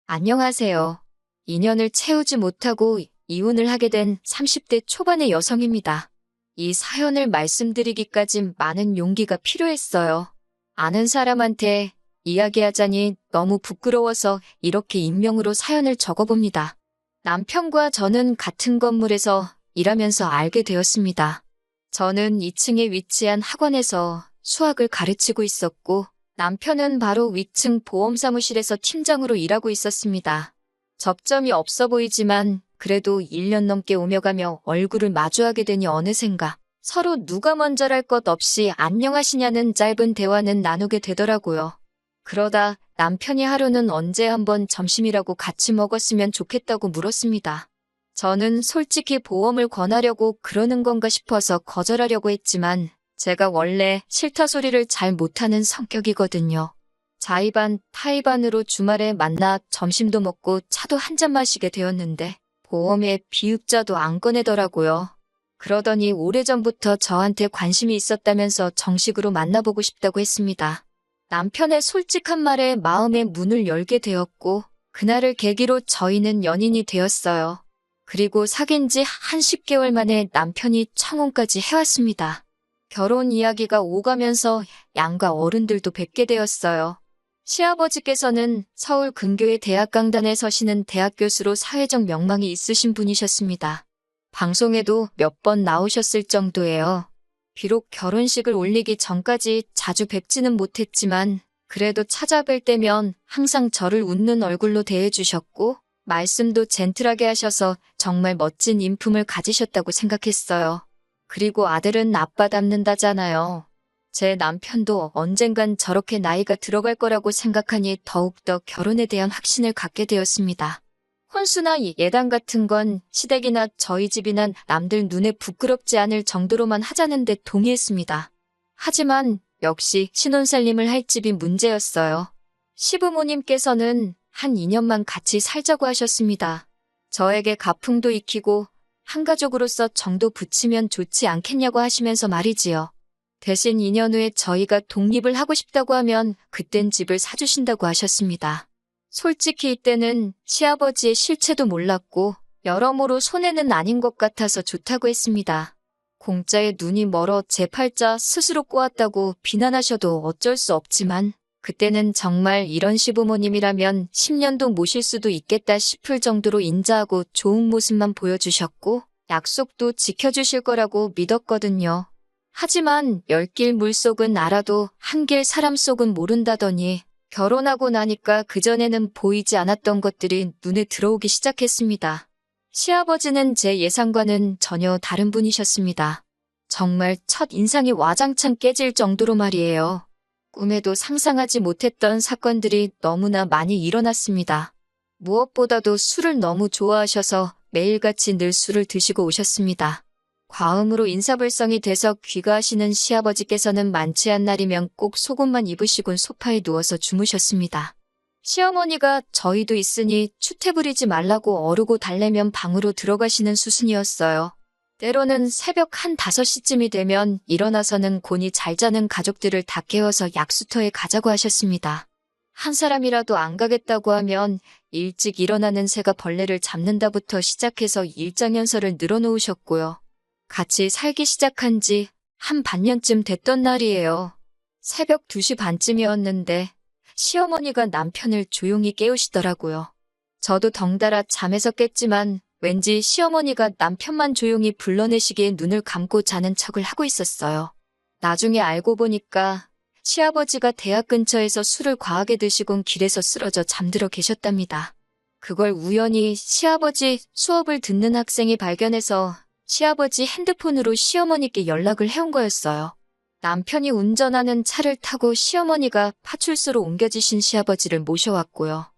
안녕하세요. 2년을 채우지 못하고 이혼을 하게 된 30대 초반의 여성입니다. 이 사연을 말씀드리기까지 많은 용기가 필요했어요. 아는 사람한테 이야기하자니 너무 부끄러워서 이렇게 익명으로 사연을 적어봅니다. 남편과 저는 같은 건물에서 일하면서 알게 되었습니다. 저는 2층에 위치한 학원에서 수학을 가르치고 있었고, 남편은 바로 위층 보험사무실에서 팀장으로 일하고 있었습니다. 접점이 없어 보이지만 그래도 1년 넘게 오며 가며 얼굴을 마주하게 되니 어느샌가 서로 누가 먼저랄 것 없이 안녕하시냐는 짧은 대화는 나누게 되더라고요. 그러다 남편이 하루는 언제 한번 점심이라고 같이 먹었으면 좋겠다고 물었습니다. 저는 솔직히 보험을 권하려고 그러는 건가 싶어서 거절하려고 했지만 제가 원래 싫다 소리를 잘 못하는 성격이거든요. 자의반, 타의반으로 주말에 만나 점심도 먹고 차도 한 잔 마시게 되었는데 보험에 비읍자도 안 꺼내더라고요. 그러더니 오래전부터 저한테 관심이 있었다면서 정식으로 만나보고 싶다고 했습니다. 남편의 솔직한 말에 마음의 문을 열게 되었고 그날을 계기로 저희는 연인이 되었어요. 그리고 사귄 지 한 10개월 만에 남편이 청혼까지 해왔습니다. 결혼 이야기가 오가면서 양가 어른들도 뵙게 되었어요. 시아버지께서는 서울 근교의 대학 강단에 서시는 대학 교수로 사회적 명망이 있으신 분이셨습니다. 방송에도 몇 번 나오셨을 정도예요. 비록 결혼식을 올리기 전까지 자주 뵙지는 못했지만 그래도 찾아뵐 때면 항상 저를 웃는 얼굴로 대해주셨고 말씀도 젠틀하게 하셔서 정말 멋진 인품을 가지셨다고 생각했어요. 그리고 아들은 아빠 닮는다잖아요. 제 남편도 언젠간 저렇게 나이가 들어갈 거라고 생각하니 더욱더 결혼에 대한 확신을 갖게 되었습니다. 혼수나 예단 같은 건 시댁이나 저희 집이나 남들 눈에 부끄럽지 않을 정도로만 하자는 데 동의했습니다. 하지만 역시 신혼살림을 할 집이 문제였어요. 시부모님께서는 한 2년만 같이 살자고 하셨습니다. 저에게 가풍도 익히고 한가족으로서 정도 붙이면 좋지 않겠냐고 하시면서 말이지요. 대신 2년 후에 저희가 독립을 하고 싶다고 하면 그땐 집을 사주신다고 하셨습니다. 솔직히 이때는 시아버지의 실체도 몰랐고 여러모로 손해는 아닌 것 같아서 좋다고 했습니다. 공짜에 눈이 멀어 제 팔자 스스로 꼬았다고 비난하셔도 어쩔 수 없지만 그때는 정말 이런 시부모님이라면 10년도 모실 수도 있겠다 싶을 정도로 인자하고 좋은 모습만 보여주셨고 약속도 지켜주실 거라고 믿었거든요. 하지만 10길 물속은 알아도 1길 사람 속은 모른다더니 결혼하고 나니까 그전에는 보이지 않았던 것들이 눈에 들어오기 시작했습니다. 시아버지는 제 예상과는 전혀 다른 분이셨습니다. 정말 첫 인상이 와장창 깨질 정도로 말이에요. 꿈에도 상상하지 못했던 사건들이 너무나 많이 일어났습니다. 무엇보다도 술을 너무 좋아하셔서 매일같이 늘 술을 드시고 오셨습니다. 과음으로 인사불성이 돼서 귀가하시는 시아버지께서는 많지 않은 날이면 꼭 속옷만 입으시곤 소파에 누워서 주무셨습니다. 시어머니가 저희도 있으니 추태 부리지 말라고 어르고 달래면 방으로 들어가시는 수순이었어요. 때로는 새벽 한 5시쯤이 되면 일어나서는 곤히 잘 자는 가족들을 다 깨워서 약수터에 가자고 하셨습니다. 한 사람이라도 안 가겠다고 하면 일찍 일어나는 새가 벌레를 잡는다부터 시작해서 일장연설을 늘어놓으셨고요. 같이 살기 시작한 지 한 반년쯤 됐던 날이에요. 새벽 2시 반쯤이었는데 시어머니가 남편을 조용히 깨우시더라고요. 저도 덩달아 잠에서 깼지만 왠지 시어머니가 남편만 조용히 불러내시기에 눈을 감고 자는 척을 하고 있었어요. 나중에 알고 보니까 시아버지가 대학 근처에서 술을 과하게 드시곤 길에서 쓰러져 잠들어 계셨답니다. 그걸 우연히 시아버지 수업을 듣는 학생이 발견해서 시아버지 핸드폰으로 시어머니께 연락을 해온 거였어요. 남편이 운전하는 차를 타고 시어머니가 파출소로 옮겨지신 시아버지를 모셔왔고요.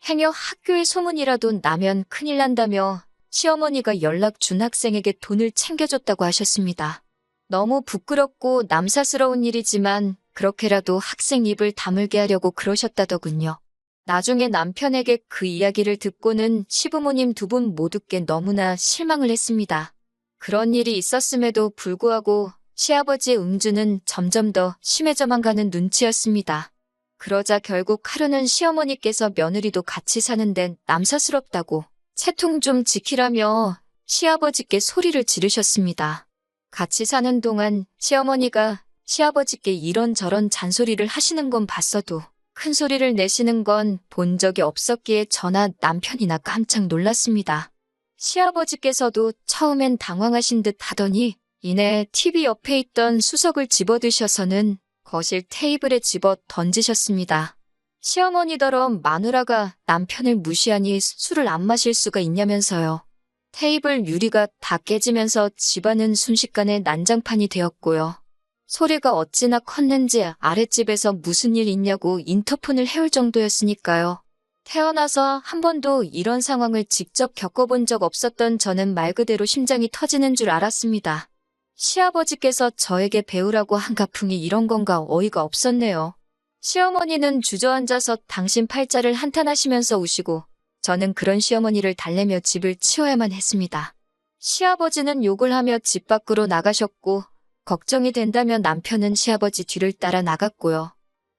행여 학교에 소문이라도 나면 큰일 난다며 시어머니가 연락 준 학생에게 돈을 챙겨줬다고 하셨습니다. 너무 부끄럽고 남사스러운 일이지만 그렇게라도 학생 입을 다물게 하려고 그러셨다더군요. 나중에 남편에게 그 이야기를 듣고는 시부모님 2분 모두께 너무나 실망을 했습니다. 그런 일이 있었음에도 불구하고 시아버지의 음주는 점점 더 심해져만 가는 눈치였습니다. 그러자 결국 하루는 시어머니께서 며느리도 같이 사는데 남사스럽다고 채통 좀 지키라며 시아버지께 소리를 지르셨습니다. 같이 사는 동안 시어머니가 시아버지께 이런저런 잔소리를 하시는 건 봤어도 큰 소리를 내시는 건 본 적이 없었기에 저나 남편이나 깜짝 놀랐습니다. 시아버지께서도 처음엔 당황하신 듯 하더니 이내 TV 옆에 있던 수석을 집어드셔서는 거실 테이블에 집어 던지셨습니다. 시어머니더러 마누라가 남편을 무시하니 술을 안 마실 수가 있냐면서요. 테이블 유리가 다 깨지면서 집안은 순식간에 난장판이 되었고요. 소리가 어찌나 컸는지 아랫집에서 무슨 일 있냐고 인터폰을 해올 정도였으니까요. 태어나서 한 번도 이런 상황을 직접 겪어본 적 없었던 저는 말 그대로 심장이 터지는 줄 알았습니다. 시아버지께서 저에게 배우라고 한 가풍이 이런 건가 어이가 없었네요. 시어머니는 주저앉아서 당신 팔자를 한탄하시면서 우시고 저는 그런 시어머니를 달래며 집을 치워야만 했습니다. 시아버지는 욕을 하며 집 밖으로 나가셨고 걱정이 된다면 남편은 시아버지 뒤를 따라 나갔고요.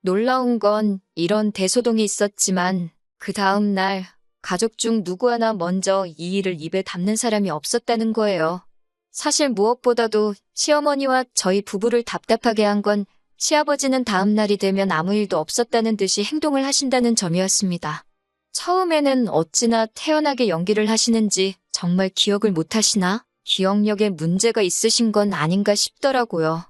놀라운 건 이런 대소동이 있었지만 그 다음 날 가족 중 누구 하나 먼저 이 일을 입에 담는 사람이 없었다는 거예요. 사실 무엇보다도 시어머니와 저희 부부를 답답하게 한 건 시아버지는 다음 날이 되면 아무 일도 없었다는 듯이 행동을 하신다는 점이었습니다. 처음에는 어찌나 태연하게 연기를 하시는지 정말 기억을 못 하시나? 기억력에 문제가 있으신 건 아닌가 싶더라고요.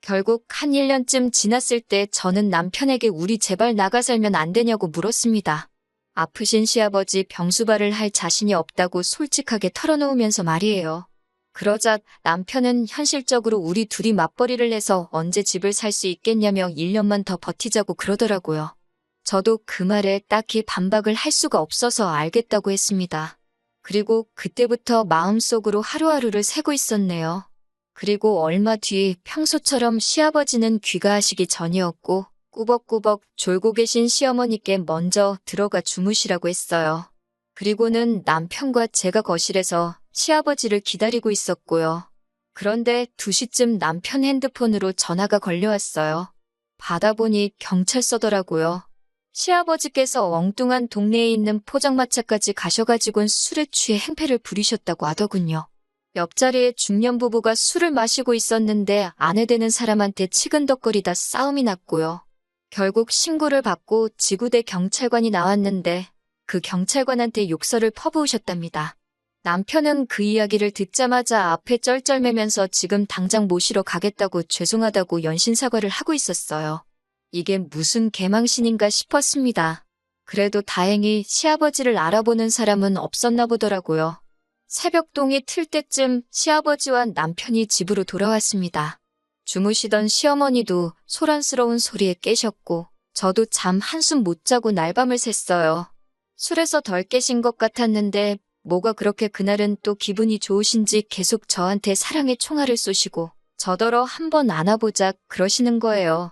결국 한 1년쯤 지났을 때 저는 남편에게 우리 제발 나가 살면 안 되냐고 물었습니다. 아프신 시아버지 병수발을 할 자신이 없다고 솔직하게 털어놓으면서 말이에요. 그러자 남편은 현실적으로 우리 둘이 맞벌이를 해서 언제 집을 살 수 있겠냐며 1년만 더 버티자고 그러더라고요. 저도 그 말에 딱히 반박을 할 수가 없어서 알겠다고 했습니다. 그리고 그때부터 마음속으로 하루하루를 새고 있었네요. 그리고 얼마 뒤 평소처럼 시아버지는 귀가하시기 전이었고 꾸벅꾸벅 졸고 계신 시어머니께 먼저 들어가 주무시라고 했어요. 그리고는 남편과 제가 거실에서 시아버지를 기다리고 있었고요. 그런데 2시쯤 남편 핸드폰으로 전화가 걸려왔어요. 받아보니 경찰서더라고요. 시아버지께서 엉뚱한 동네에 있는 포장마차까지 가셔가지고는 술에 취해 행패를 부리셨다고 하더군요. 옆자리에 중년 부부가 술을 마시고 있었는데 아내 되는 사람한테 치근덕거리다 싸움이 났고요. 결국 신고를 받고 지구대 경찰관이 나왔는데 그 경찰관한테 욕설을 퍼부으셨답니다. 남편은 그 이야기를 듣자마자 앞에 쩔쩔매면서 지금 당장 모시러 가겠다고 죄송하다고 연신사과를 하고 있었어요. 이게 무슨 개망신인가 싶었습니다. 그래도 다행히 시아버지를 알아보는 사람은 없었나 보더라고요. 새벽동이 틀 때쯤 시아버지와 남편이 집으로 돌아왔습니다. 주무시던 시어머니도 소란스러운 소리에 깨셨고 저도 잠 한숨 못 자고 날밤을 샜어요. 술에서 덜 깨신 것 같았는데 뭐가 그렇게 그날은 또 기분이 좋으신지 계속 저한테 사랑의 총알을 쏘시고 저더러 한번 안아보자 그러시는 거예요.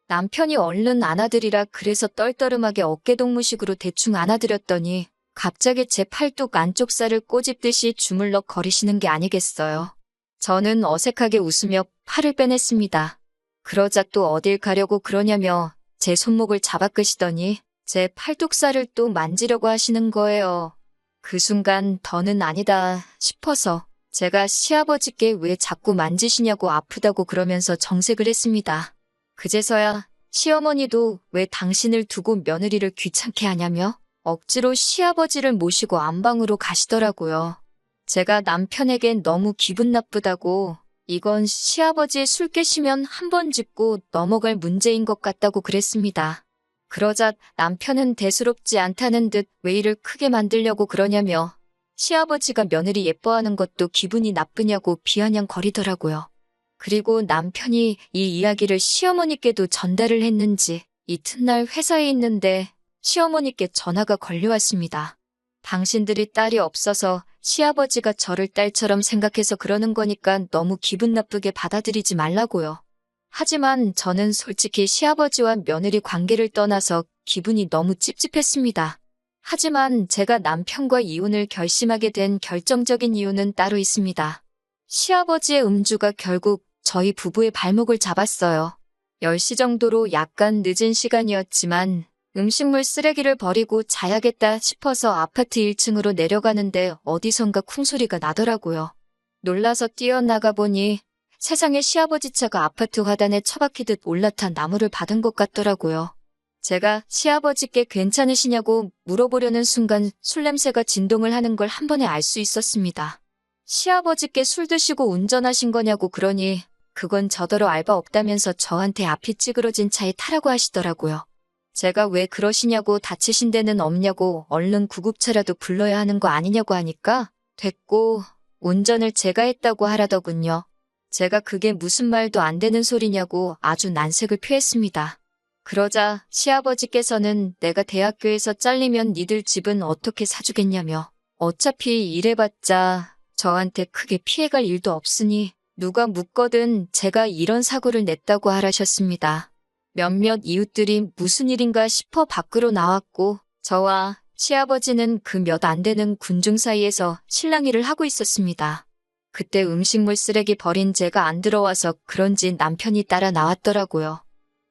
남편이 얼른 안아드리라 그래서 떨떠름하게 어깨동무식으로 대충 안아드렸더니 갑자기 제 팔뚝 안쪽 살을 꼬집듯이 주물럭 거리시는 게 아니겠어요. 저는 어색하게 웃으며 팔을 빼냈습니다. 그러자 또 어딜 가려고 그러냐며 제 손목을 잡아 끄시더니 제 팔뚝살을 또 만지려고 하시는 거예요. 그 순간 더는 아니다 싶어서 제가 시아버지께 왜 자꾸 만지시냐고 아프다고 그러면서 정색을 했습니다. 그제서야 시어머니도 왜 당신을 두고 며느리를 귀찮게 하냐며 억지로 시아버지를 모시고 안방으로 가시더라고요. 제가 남편에겐 너무 기분 나쁘다고 이건 시아버지 술 깨시면 한 번 짚고 넘어갈 문제인 것 같다고 그랬습니다. 그러자 남편은 대수롭지 않다는 듯 왜 일을 크게 만들려고 그러냐며 시아버지가 며느리 예뻐하는 것도 기분이 나쁘냐고 비아냥거리더라고요. 그리고 남편이 이 이야기를 시어머니께도 전달을 했는지 이튿날 회사에 있는데 시어머니께 전화가 걸려왔습니다. 당신들이 딸이 없어서 시아버지가 저를 딸처럼 생각해서 그러는 거니까 너무 기분 나쁘게 받아들이지 말라고요. 하지만 저는 솔직히 시아버지와 며느리 관계를 떠나서 기분이 너무 찝찝했습니다. 하지만 제가 남편과 이혼을 결심하게 된 결정적인 이유는 따로 있습니다. 시아버지의 음주가 결국 저희 부부의 발목을 잡았어요. 10시 정도로 약간 늦은 시간이었지만 음식물 쓰레기를 버리고 자야겠다 싶어서 아파트 1층으로 내려가는데 어디선가 쿵소리가 나더라고요. 놀라서 뛰어나가 보니 세상에 시아버지 차가 아파트 화단에 처박히듯 올라탄 나무를 받은 것 같더라고요. 제가 시아버지께 괜찮으시냐고 물어보려는 순간 술 냄새가 진동을 하는 걸 한 번에 알 수 있었습니다. 시아버지께 술 드시고 운전하신 거냐고 그러니 그건 저더러 알바 없다면서 저한테 앞이 찌그러진 차에 타라고 하시더라고요. 제가 왜 그러시냐고 다치신 데는 없냐고 얼른 구급차라도 불러야 하는 거 아니냐고 하니까 됐고 운전을 제가 했다고 하라더군요. 제가 그게 무슨 말도 안 되는 소리냐고 아주 난색을 표했습니다. 그러자 시아버지께서는 내가 대학교에서 잘리면 니들 집은 어떻게 사주겠냐며 어차피 일해봤자 저한테 크게 피해갈 일도 없으니 누가 묻거든 제가 이런 사고를 냈다고 하라셨습니다. 몇몇 이웃들이 무슨 일인가 싶어 밖으로 나왔고 저와 시아버지는 그 몇 안 되는 군중 사이에서 실랑이를 하고 있었습니다. 그때 음식물 쓰레기 버린 제가 안 들어와서 그런지 남편이 따라 나왔더라고요.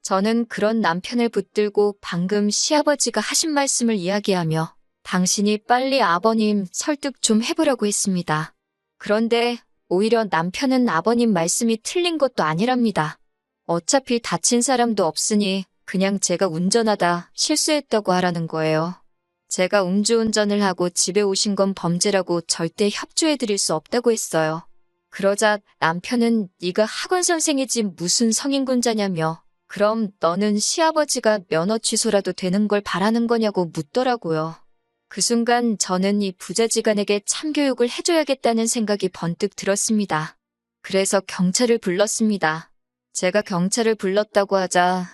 저는 그런 남편을 붙들고 방금 시아버지가 하신 말씀을 이야기하며 당신이 빨리 아버님 설득 좀 해보라고 했습니다. 그런데 오히려 남편은 아버님 말씀이 틀린 것도 아니랍니다. 어차피 다친 사람도 없으니 그냥 제가 운전하다 실수했다고 하라는 거예요. 제가 음주운전을 하고 집에 오신 건 범죄라고 절대 협조해드릴 수 없다고 했어요. 그러자 남편은 네가 학원 선생이지 무슨 성인군자냐며 그럼 너는 시아버지가 면허 취소라도 되는 걸 바라는 거냐고 묻더라고요. 그 순간 저는 이 부자지간에게 참교육을 해줘야겠다는 생각이 번뜩 들었습니다. 그래서 경찰을 불렀습니다. 제가 경찰을 불렀다고 하자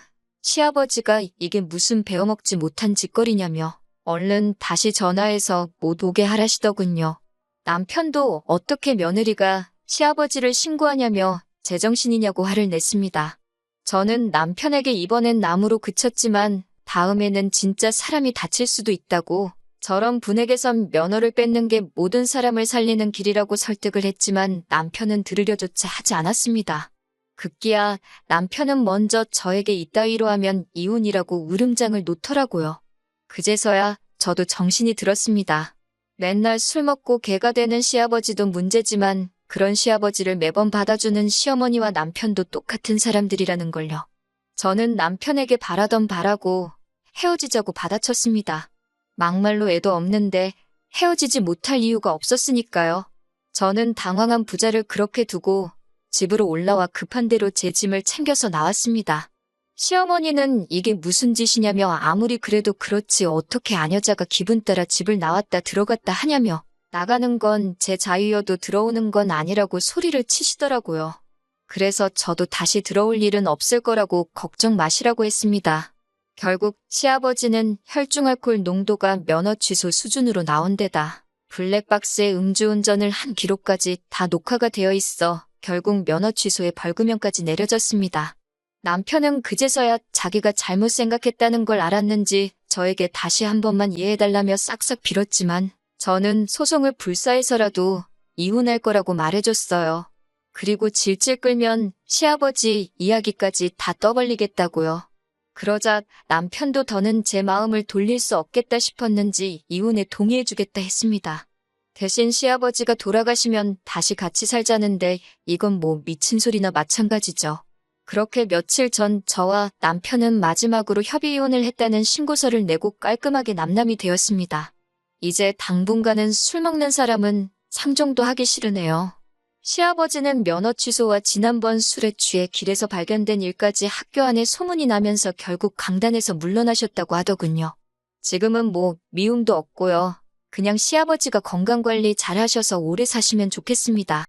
시아버지가 이게 무슨 배워먹지 못한 짓거리냐며 얼른 다시 전화해서 못 오게 하라시더군요. 남편도 어떻게 며느리가 시아버지를 신고하냐며 제정신이냐고 화를 냈습니다. 저는 남편에게 이번엔 나무로 그쳤지만 다음에는 진짜 사람이 다칠 수도 있다고 저런 분에게선 면허를 뺏는 게 모든 사람을 살리는 길이라고 설득을 했지만 남편은 들으려조차 하지 않았습니다. 급기야 남편은 먼저 저에게 이따위로 하면 이혼이라고 울음장을 놓더라고요. 그제서야 저도 정신이 들었습니다. 맨날 술 먹고 개가 되는 시아버지도 문제지만 그런 시아버지를 매번 받아주는 시어머니와 남편도 똑같은 사람들이라는 걸요. 저는 남편에게 바라던 바라고 헤어지자고 받아쳤습니다. 막말로 애도 없는데 헤어지지 못할 이유가 없었으니까요. 저는 당황한 부자를 그렇게 두고 집으로 올라와 급한 대로 제 짐을 챙겨서 나왔습니다. 시어머니는 이게 무슨 짓이냐며 아무리 그래도 그렇지 어떻게 아녀자가 기분 따라 집을 나왔다 들어갔다 하냐며 나가는 건 제 자유여도 들어오는 건 아니라고 소리를 치시더라고요. 그래서 저도 다시 들어올 일은 없을 거라고 걱정 마시라고 했습니다. 결국 시아버지는 혈중알코올 농도가 면허 취소 수준으로 나온 데다 블랙박스에 음주운전을 한 기록까지 다 녹화가 되어 있어 결국 면허 취소에 벌금형까지 내려졌습니다. 남편은 그제서야 자기가 잘못 생각했다는 걸 알았는지 저에게 다시 한 번만 이해해달라며 싹싹 빌었지만 저는 소송을 불사해서라도 이혼할 거라고 말해줬어요. 그리고 질질 끌면 시아버지 이야기까지 다 떠벌리겠다고요. 그러자 남편도 더는 제 마음을 돌릴 수 없겠다 싶었는지 이혼에 동의해주겠다 했습니다. 대신 시아버지가 돌아가시면 다시 같이 살자는데 이건 뭐 미친 소리나 마찬가지죠. 그렇게 며칠 전 저와 남편은 마지막으로 협의이혼을 했다는 신고서를 내고 깔끔하게 남남이 되었습니다. 이제 당분간은 술 먹는 사람은 상종도 하기 싫으네요. 시아버지는 면허 취소와 지난번 술에 취해 길에서 발견된 일까지 학교 안에 소문이 나면서 결국 강단에서 물러나셨다고 하더군요. 지금은 뭐 미움도 없고요. 그냥 시아버지가 건강관리 잘 하셔서 오래 사시면 좋겠습니다.